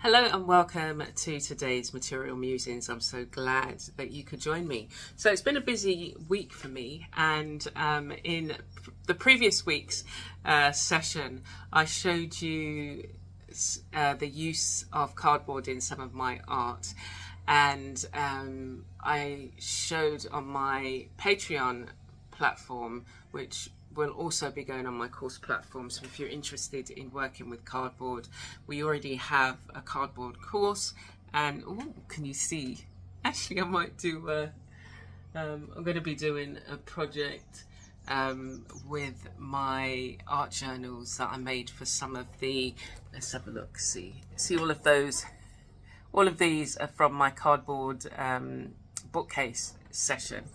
Hello and welcome to today's Material Musings. I'm so glad that you could join me. So it's been a busy week for me, and in the previous week's session I showed you the use of cardboard in some of my art, and I showed on my Patreon platform, which will also be going on my course platform. So if you're interested in working with cardboard, we already have a cardboard course. And ooh, can you see? Actually, I might do I'm going to be doing a project with my art journals that I made for some of the, let's have a look, see all of those, all of these are from my cardboard bookcase session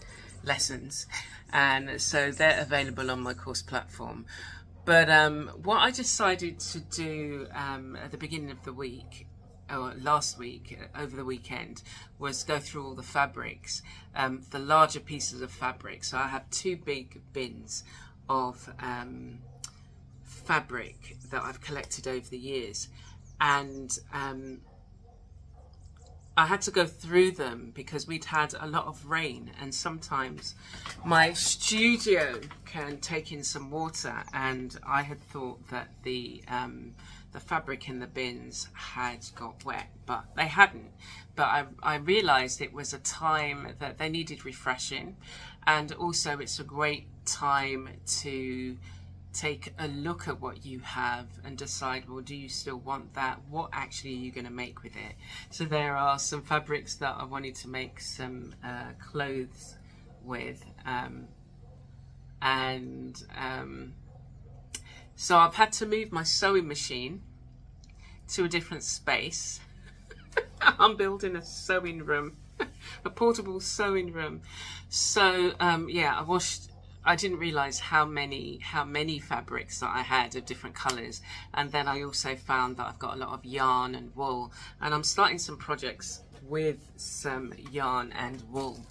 lessons, and so they're available on my course platform. But what I decided to do at the beginning of the week, or last week, over the weekend, was go through all the fabrics, the larger pieces of fabric. So I have two big bins of fabric that I've collected over the years, and I had to go through them because we'd had a lot of rain, and sometimes my studio can take in some water, and I had thought that the fabric in the bins had got wet, but they hadn't. But I realized it was a time that they needed refreshing, and also it's a great time to take a look at what you have and decide, well, do you still want that? What actually are you going to make with it? So there are some fabrics that I wanted to make some clothes with, so I've had to move my sewing machine to a different space. I'm building a sewing room, a portable sewing room. So yeah, I didn't realize how many fabrics that I had of different colors, and then I also found that I've got a lot of yarn and wool, and I'm starting some projects with some yarn and wool,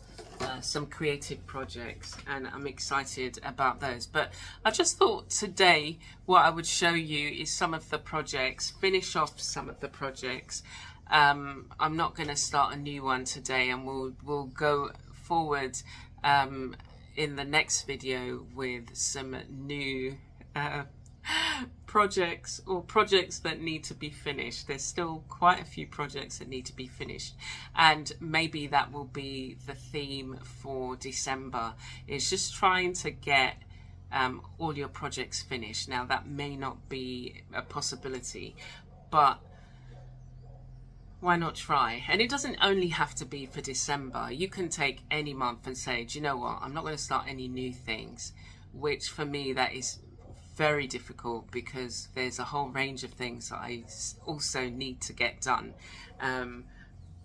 some creative projects, and I'm excited about those. But I just thought today what I would show you is some of the projects, finish off some of the projects. I'm not going to start a new one today, and we'll go forward in the next video with some new projects, or projects that need to be finished. There's still quite a few projects that need to be finished, and maybe that will be the theme for December. It's just trying to get all your projects finished. Now that may not be a possibility, but why not try? And it doesn't only have to be for December. You can take any month and say, do you know what, I'm not going to start any new things, which for me that is very difficult because there's a whole range of things that I also need to get done.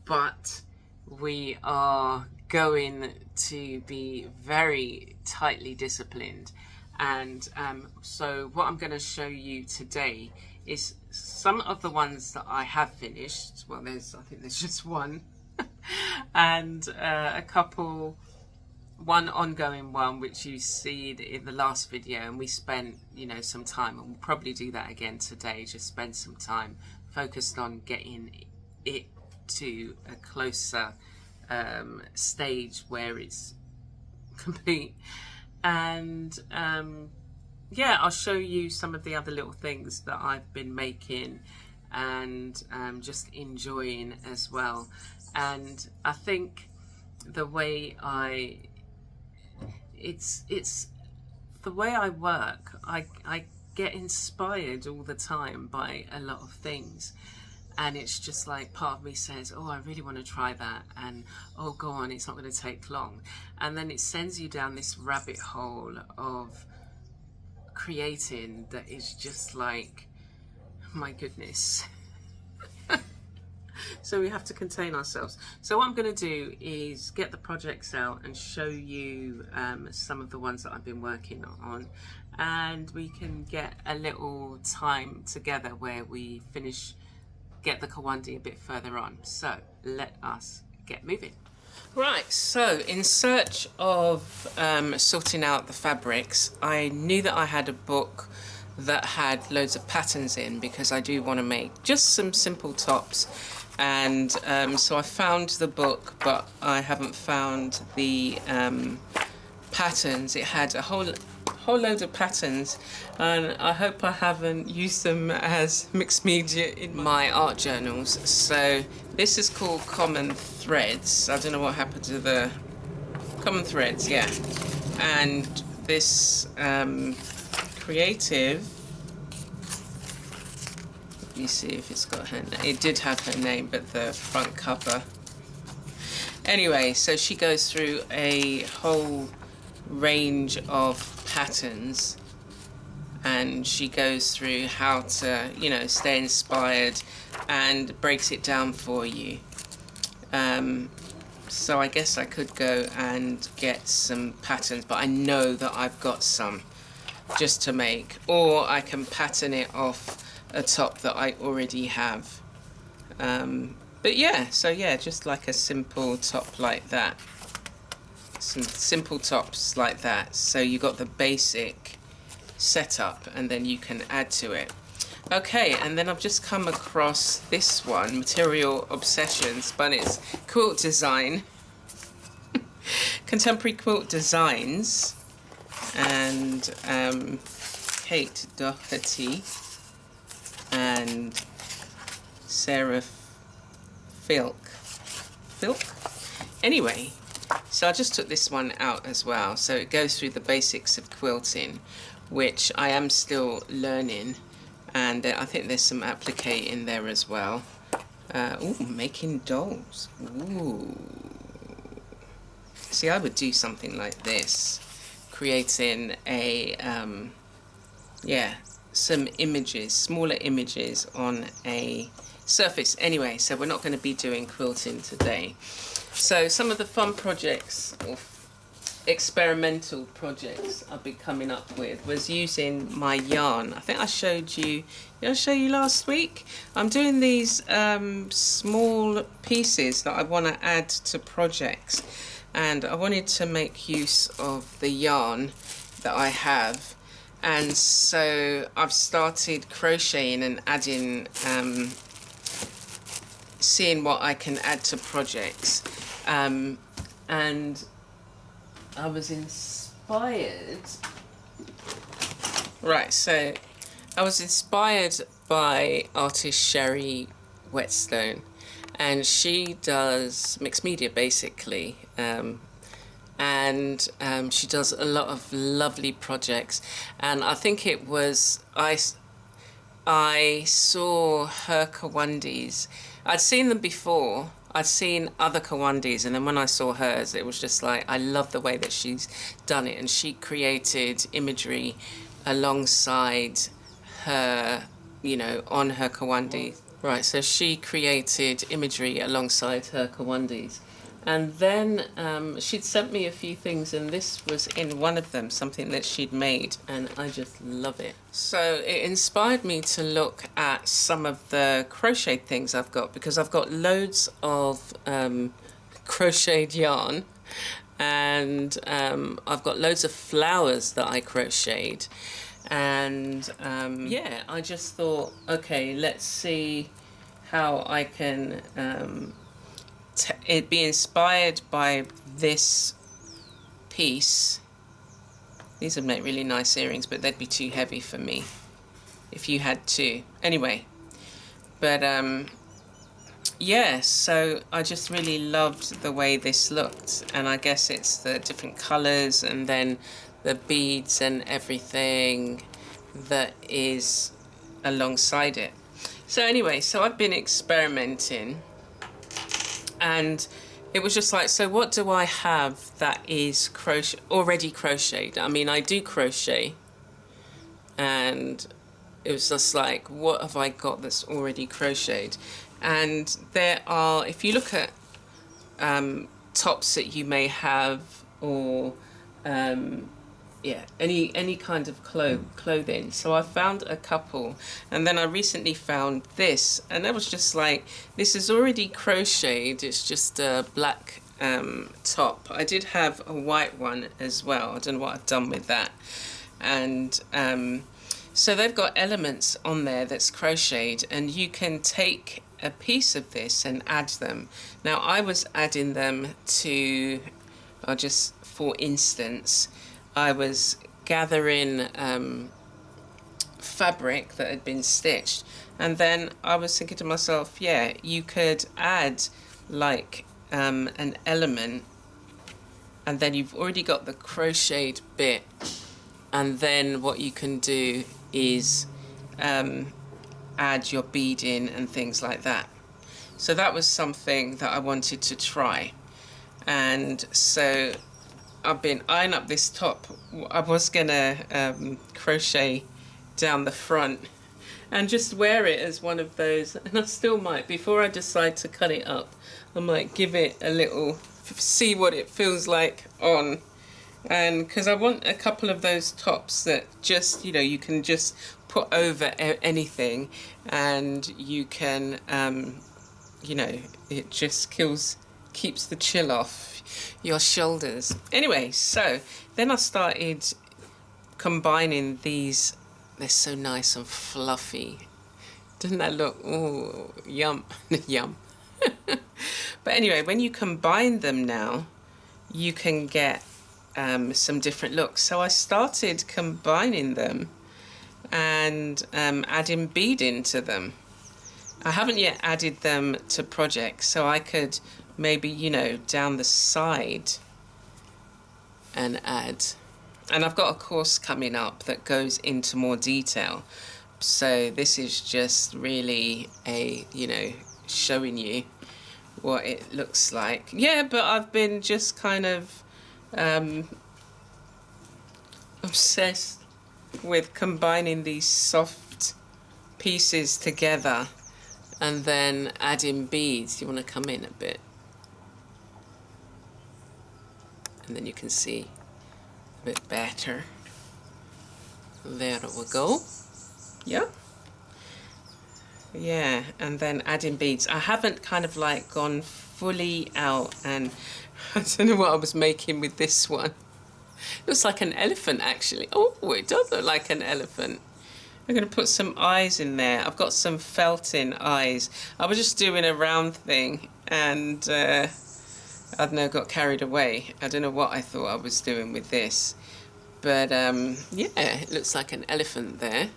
But we are going to be very tightly disciplined, and so what I'm going to show you today is some of the ones that I have finished. Well, I think there's just one, and a couple, one ongoing one which you see in the last video, and we spent, you know, some time, and we'll probably do that again today, just spend some time focused on getting it to a closer stage where it's complete. And yeah, I'll show you some of the other little things that I've been making and just enjoying as well. And I think the way it's the way I work, I get inspired all the time by a lot of things, and it's just like part of me says, oh, I really want to try that, and oh, go on, it's not going to take long, and then it sends you down this rabbit hole of creating that is just like, my goodness. So we have to contain ourselves. So what I'm going to do is get the projects out and show you some of the ones that I've been working on, and we can get a little time together where we get the Kawandi a bit further on. So let us get moving. Right, so in search of sorting out the fabrics, I knew that I had a book that had loads of patterns in, because I do want to make just some simple tops. And so I found the book, but I haven't found the patterns. It had a whole load of patterns, and I hope I haven't used them as mixed media in my art journals. So this is called Common Threads. I don't know what happened to the Common Threads, yeah. And this creative, let me see if it's got her name. It did have her name, but the front cover. Anyway, so she goes through a whole range of patterns, and she goes through how to, you know, stay inspired, and breaks it down for you. So I guess I could go and get some patterns, but I know that I've got some just to make, or I can pattern it off a top that I already have. But yeah, so yeah, just like a simple top like that. Some simple tops like that. So you got the basic setup, and then you can add to it. Okay, and then I've just come across this one, Material Obsessions, but it's quilt design. Contemporary quilt designs, and Kate Doherty and Sarah Filk. Anyway, so I just took this one out as well. So it goes through the basics of quilting, which I am still learning, and I think there's some applique in there as well. Ooh, making dolls. Ooh. See, I would do something like this, creating a yeah, some images, smaller images on a surface. Anyway, so we're not going to be doing quilting today. So some of the fun projects, or experimental projects I've been coming up with, was using my yarn. I think I showed you, did I show you last week? I'm doing these small pieces that I want to add to projects, and I wanted to make use of the yarn that I have. And so I've started crocheting and adding, seeing what I can add to projects. And I was inspired, right, so I was inspired by artist Sherry Whetstone, and she does mixed media basically. And she does a lot of lovely projects, and I think it was I saw her kawandis. I'd seen them before, I'd seen other kawandis, and then when I saw hers, it was just like, I love the way that she's done it, and she created imagery alongside her, you know, on her kawandi. Right, so she created imagery alongside her kawandis. And then she'd sent me a few things, and this was in one of them, something that she'd made, and I just love it. So it inspired me to look at some of the crocheted things I've got, because I've got loads of crocheted yarn, and I've got loads of flowers that I crocheted, and yeah, I just thought, okay, let's see how I can it be inspired by this piece. These would make really nice earrings, but they'd be too heavy for me if you had two. Anyway, but yeah, so I just really loved the way this looked, and I guess it's the different colours and then the beads and everything that is alongside it. So anyway, so I've been experimenting, and it was just like, so what do I have that is already crocheted? I mean, I do crochet, and it was just like, what have I got that's already crocheted? And there are, if you look at tops that you may have, or yeah, any kind of clothing. So I found a couple, and then I recently found this, and I was just like, this is already crocheted. It's just a black top. I did have a white one as well. I don't know what I've done with that. And So they've got elements on there that's crocheted, and you can take a piece of this and add them. Now I was adding them to, just for instance, I was gathering fabric that had been stitched, and then I was thinking to myself, yeah, you could add like an element, and then you've already got the crocheted bit, and then what you can do is add your beading and things like that. So that was something that I wanted to try, and so I've been eyeing up this top. I was gonna crochet down the front and just wear it as one of those, and I still might, before I decide to cut it up, I might give it a little, see what it feels like on. And because I want a couple of those tops that just, you know, you can just put over anything, and you can you know, it just keeps the chill off your shoulders. Anyway, so then I started combining these. They're so nice and fluffy. Doesn't that look, oh, yum, yum. But anyway, when you combine them now, you can get some different looks. So I started combining them and adding beading to them. I haven't yet added them to projects, so I could maybe, you know, down the side and add. And I've got a course coming up that goes into more detail. So this is just really a, you know, showing you what it looks like. Yeah, but I've been just kind of obsessed with combining these soft pieces together and then adding beads. You want to come in a bit, and then you can see a bit better. There we go. Yeah. Yeah, and then adding beads. I haven't kind of like gone fully out, and I don't know what I was making with this one. It looks like an elephant, actually. Oh, it does look like an elephant. I'm going to put some eyes in there. I've got some felting eyes. I was just doing a round thing, and I don't know, got carried away. I don't know what I thought I was doing with this. But yeah, it looks like an elephant there.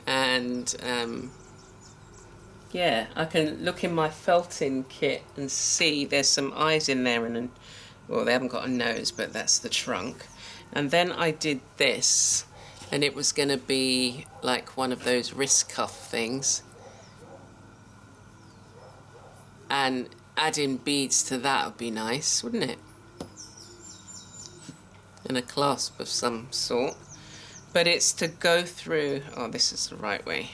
And yeah, I can look in my felting kit and see there's some eyes in there, and well, they haven't got a nose, but that's the trunk. And then I did this, and it was going to be like one of those wrist cuff things, and adding beads to that would be nice, wouldn't it? And a clasp of some sort. But it's to go through, oh, this is the right way.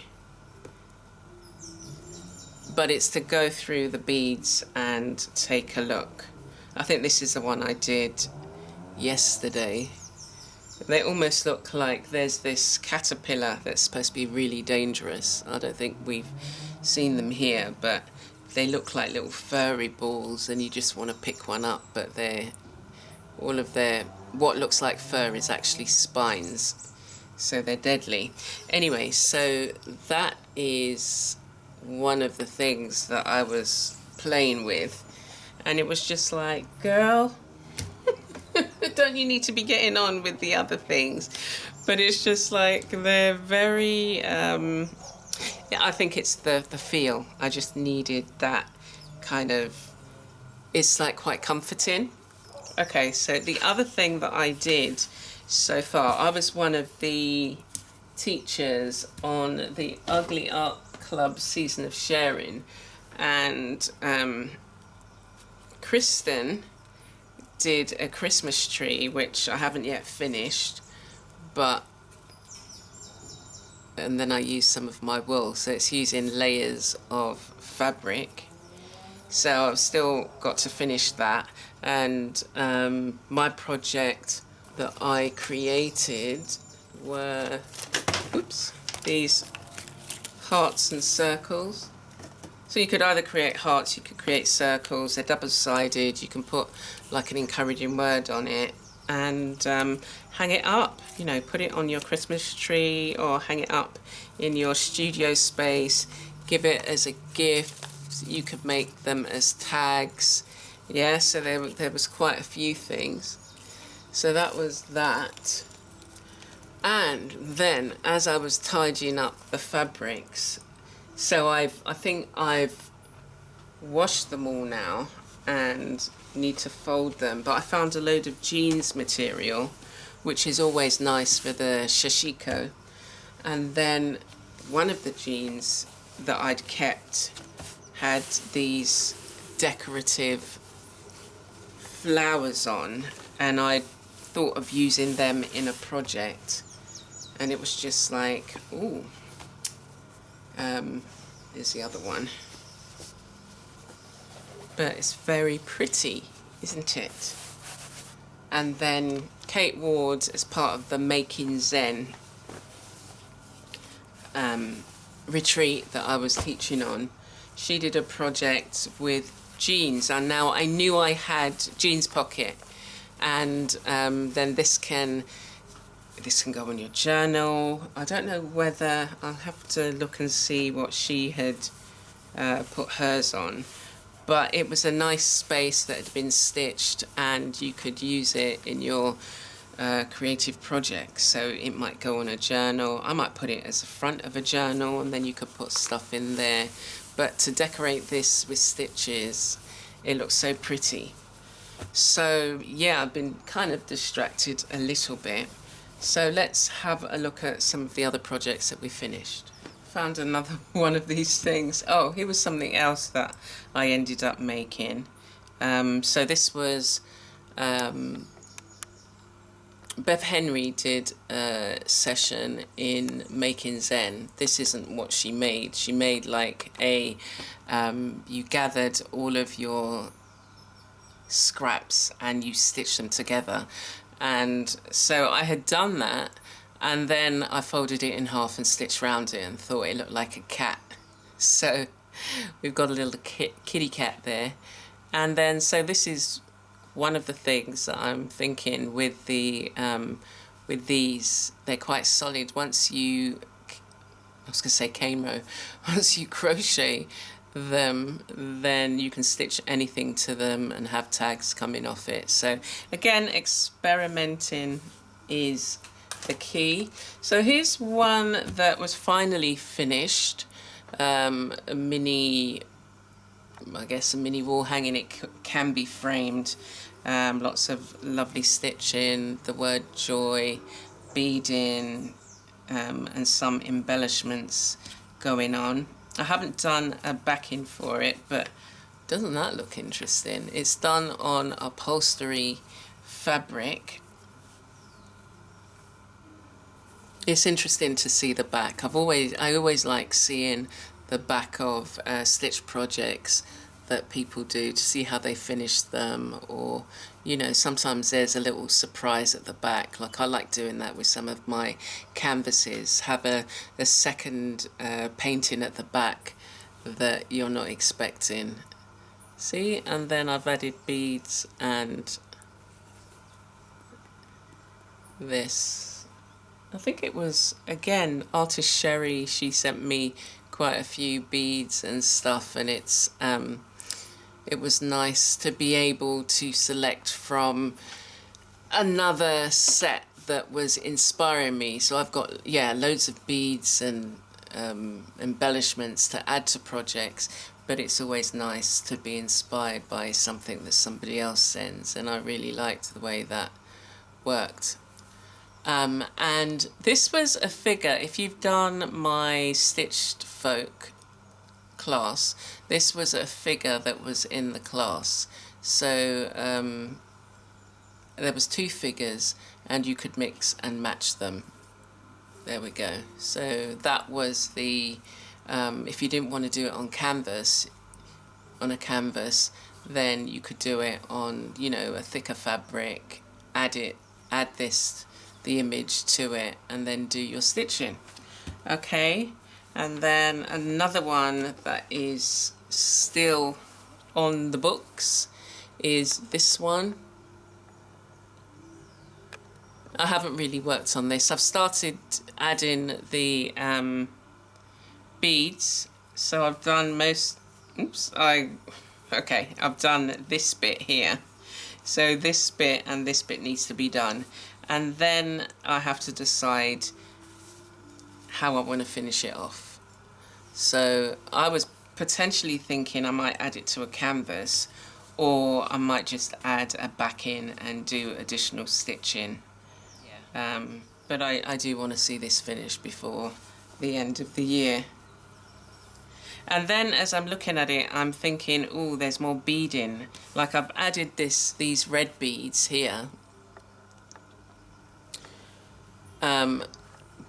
But it's to go through the beads and take a look. I think this is the one I did yesterday. They almost look like there's this caterpillar that's supposed to be really dangerous. I don't think we've seen them here, but they look like little furry balls, and you just want to pick one up, but they're, all of their, what looks like fur is actually spines. So they're deadly. Anyway, so that is one of the things that I was playing with, and it was just like, girl, don't you need to be getting on with the other things? But it's just like, they're very yeah, I think it's the feel. I just needed that kind of, it's like quite comforting. Okay, so the other thing that I did so far, I was one of the teachers on the Ugly Art Club Season of Sharing, and Kristen did a Christmas tree, which I haven't yet finished, but, and then I used some of my wool, so it's using layers of fabric. So I've still got to finish that, and my project that I created were, oops, these hearts and circles. So you could either create hearts, you could create circles, they're double-sided, you can put like an encouraging word on it, and hang it up, you know, put it on your Christmas tree or hang it up in your studio space, give it as a gift. You could make them as tags. Yeah, so there was quite a few things. So that was that. And then as I was tidying up the fabrics, so I think I've washed them all now and need to fold them, but I found a load of jeans material, which is always nice for the shashiko. And then one of the jeans that I'd kept had these decorative flowers on, and I thought of using them in a project, and it was just like, ooh, there's the other one. But it's very pretty, isn't it? And then Kate Ward, as part of the Making Zen retreat that I was teaching on, she did a project with jeans, and now I knew I had jeans pocket, and then this can go on your journal. I don't know whether, I'll have to look and see what she had put hers on, but it was a nice space that had been stitched, and you could use it in your creative projects. So it might go on a journal. I might put it as the front of a journal, and then you could put stuff in there. But to decorate this with stitches, it looks so pretty. So yeah, I've been kind of distracted a little bit. So let's have a look at some of the other projects that we finished. Found another one of these things. Oh, here was something else that I ended up making. So this was Bev Henry did a session in Making Zen. This isn't what she made. She made like a, you gathered all of your scraps and you stitched them together. And so I had done that, and then I folded it in half and stitched around it and thought it looked like a cat. So we've got a little kitty cat there. And then, so this is one of the things that I'm thinking with the with these. They're quite solid. Once you, I was going to say cane row, once you crochet them, then you can stitch anything to them and have tags coming off it. So again, experimenting is the key. So here's one that was finally finished, a mini, I guess a mini wall hanging. It can be framed. Lots of lovely stitching, the word joy, beading, and some embellishments going on. I haven't done a backing for it, but doesn't that look interesting? It's done on upholstery fabric. It's interesting to see the back. I always like seeing the back of stitch projects that people do, to see how they finish them, or you know, sometimes there's a little surprise at the back. Like I like doing that with some of my canvases, have a second painting at the back that you're not expecting. See, and then I've added beads and this. I think it was, again, Artist Sherry, she sent me quite a few beads and stuff, and it was nice to be able to select from another set that was inspiring me. So I've got, yeah, loads of beads and embellishments to add to projects, but it's always nice to be inspired by something that somebody else sends, and I really liked the way that worked. And this was a figure. If you've done my Stitched Folk class, this was a figure that was in the class. So there was two figures and you could mix and match them. There we go. So that was the, if you didn't want to do it on canvas, on a canvas, then you could do it on, you know, a thicker fabric, add this, the image to it, and then do your stitching. Okay, and then another one that is still on the books is this one. I haven't really worked on this. I've started adding the beads, so I've done I've done this bit here. So this bit and this bit needs to be done, and then I have to decide how I want to finish it off. So I was potentially thinking I might add it to a canvas, or I might just add a backing and do additional stitching. But I do want to see this finished before the end of the year. And then as I'm looking at it, I'm thinking, oh, there's more beading. Like I've added these red beads here. But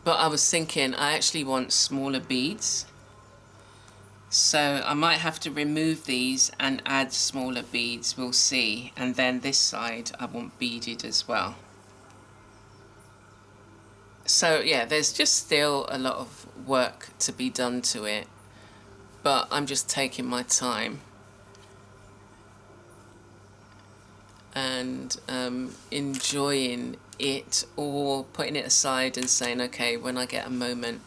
I was thinking I actually want smaller beads. So I might have to remove these and add smaller beads, we'll see. And then this side I want beaded as well. So yeah, there's just still a lot of work to be done to it, but I'm just taking my time and enjoying it, or putting it aside and saying, okay, when I get a moment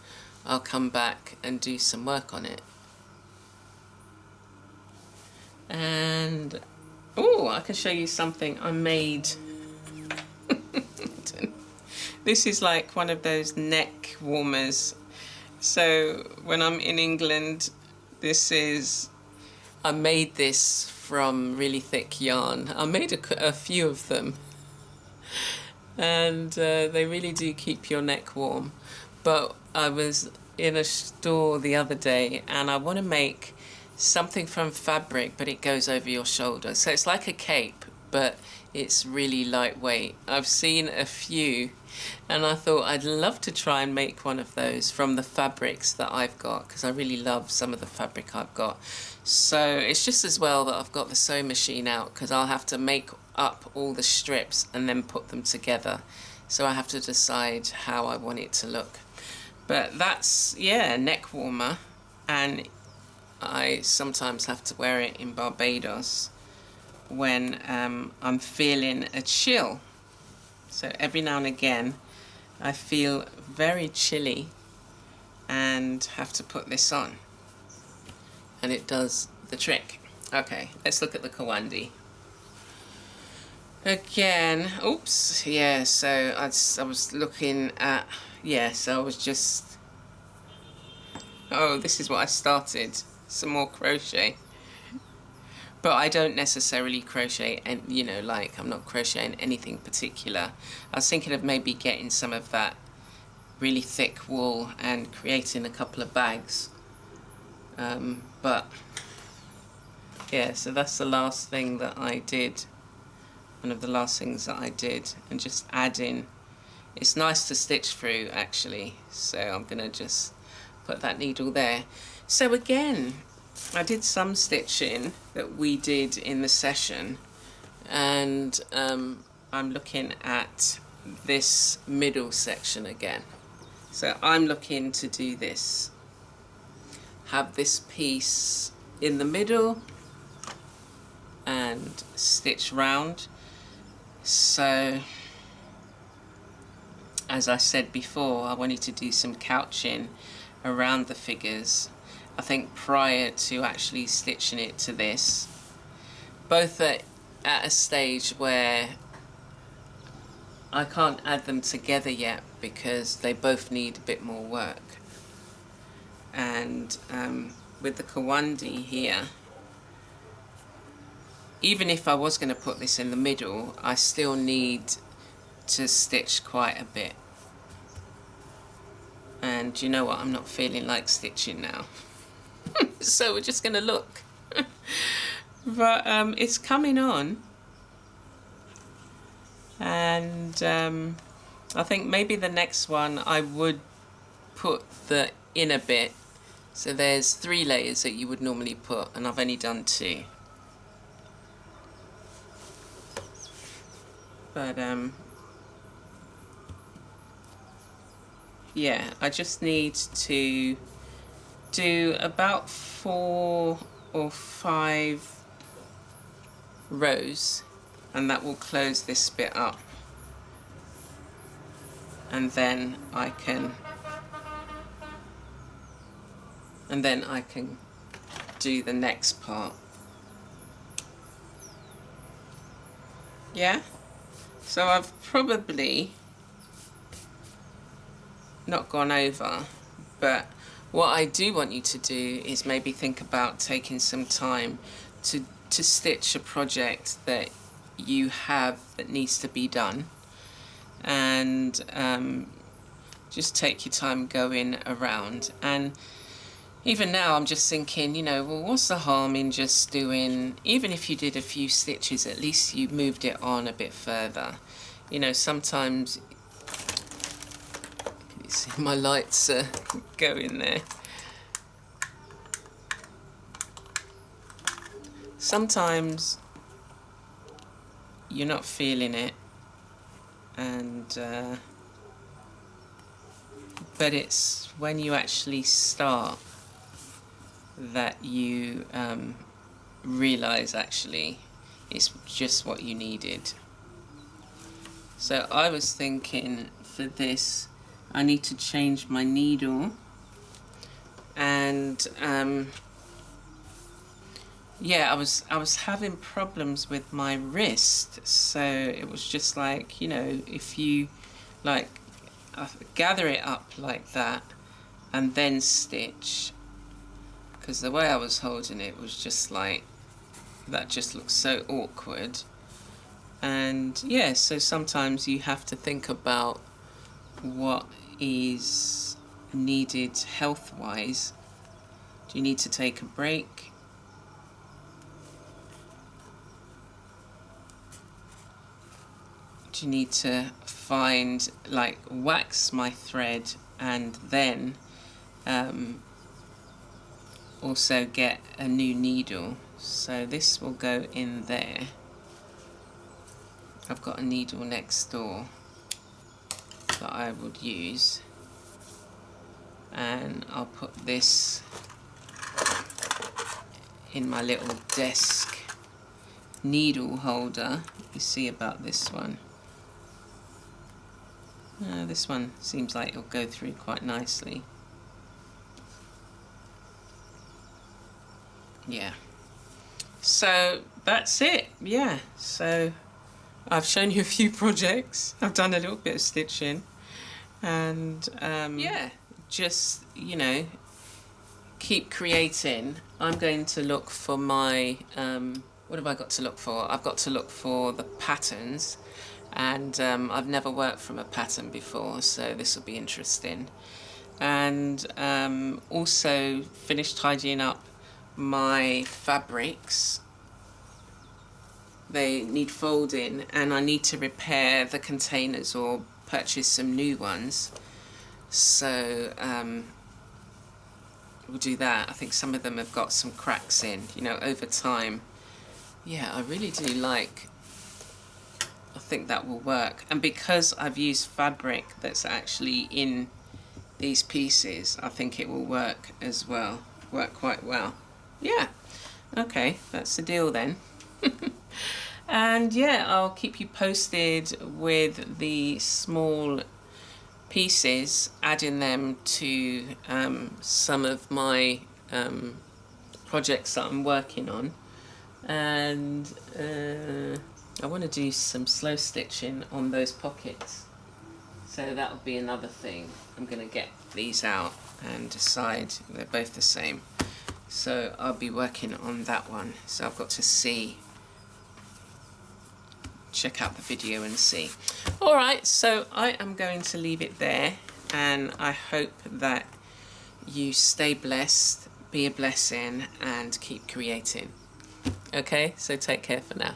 I'll come back and do some work on it. And oh, I can show you something I made. This is like one of those neck warmers. So when I'm in England, I made this from really thick yarn. I made a few of them, and they really do keep your neck warm. But I was in a store the other day, and I want to make something from fabric, but it goes over your shoulder. So it's like a cape, but it's really lightweight. I've seen a few, and I thought I'd love to try and make one of those from the fabrics that I've got, because I really love some of the fabric I've got. So it's just as well that I've got the sewing machine out, because I'll have to make up all the strips and then put them together. So I have to decide how I want it to look. But that's, yeah, neck warmer, and I sometimes have to wear it in Barbados when I'm feeling a chill. So every now and again I feel very chilly and have to put this on, and it does the trick. Okay, let's look at the Kawandi again. Oops, yeah, so I was looking at, yeah, so I was just, oh, this is what I started, some more crochet. But I don't necessarily crochet, and you know, like I'm not crocheting anything particular. I was thinking of maybe getting some of that really thick wool and creating a couple of bags. But yeah, so that's the last thing that I did. One of the last things that I did, and just adding. It's nice to stitch through actually, so I'm gonna just put that needle there. So again, I did some stitching that we did in the session, and I'm looking at this middle section again. So I'm looking to do this, have this piece in the middle and stitch round. So as I said before, I wanted to do some couching around the figures, I think, prior to actually stitching it to this, both at a stage where I can't add them together yet because they both need a bit more work. And with the Kawandi here, even if I was going to put this in the middle, I still need to stitch quite a bit. And you know what, I'm not feeling like stitching now. So we're just going to look. But it's coming on. And I think maybe the next one I would put the inner bit. So there's 3 layers that you would normally put, and I've only done 2. But yeah, I just need to do about 4 or 5 rows, and that will close this bit up. and then I can do the next part. Yeah, so I've probably not gone over, but what I do want you to do is maybe think about taking some time to stitch a project that you have that needs to be done, and just take your time going around. And even now I'm just thinking, you know, well, what's the harm in just doing, even if you did a few stitches, at least you moved it on a bit further. You know, sometimes, can you see my lights going there? Sometimes you're not feeling it, and but it's when you actually start that you realize actually it's just what you needed. So I was thinking for this I need to change my needle, and yeah, I was having problems with my wrist, so it was just like, you know, if you like gather it up like that and then stitch, because the way I was holding it was just like, that just looks so awkward. And yeah, so sometimes you have to think about what is needed health-wise. Do you need to take a break? Do you need to find, like, wax my thread and then also get a new needle? So this will go in there. I've got a needle next door that I would use, and I'll put this in my little desk needle holder. You see about this one? This one seems like it'll go through quite nicely. Yeah. So that's it. Yeah. So I've shown you a few projects. I've done a little bit of stitching, and yeah, just, you know, keep creating. I'm going to look for my what have I got to look for? I've got to look for the patterns, and I've never worked from a pattern before, so this will be interesting. And also finish tidying up my fabrics. They need folding, and I need to repair the containers or purchase some new ones. So we'll do that. I think some of them have got some cracks in, you know, over time. Yeah, I really do like, I think that will work. And because I've used fabric that's actually in these pieces, I think it will work as well. Work quite well. Yeah. Okay, that's the deal then. And yeah, I'll keep you posted with the small pieces, adding them to some of my projects that I'm working on. And I want to do some slow stitching on those pockets, so that'll be another thing. I'm going to get these out and decide they're both the same, so I'll be working on that one. So I've got to see, check out the video and see. Alright, so I am going to leave it there, and I hope that you stay blessed, be a blessing, and keep creating. Okay, so take care for now.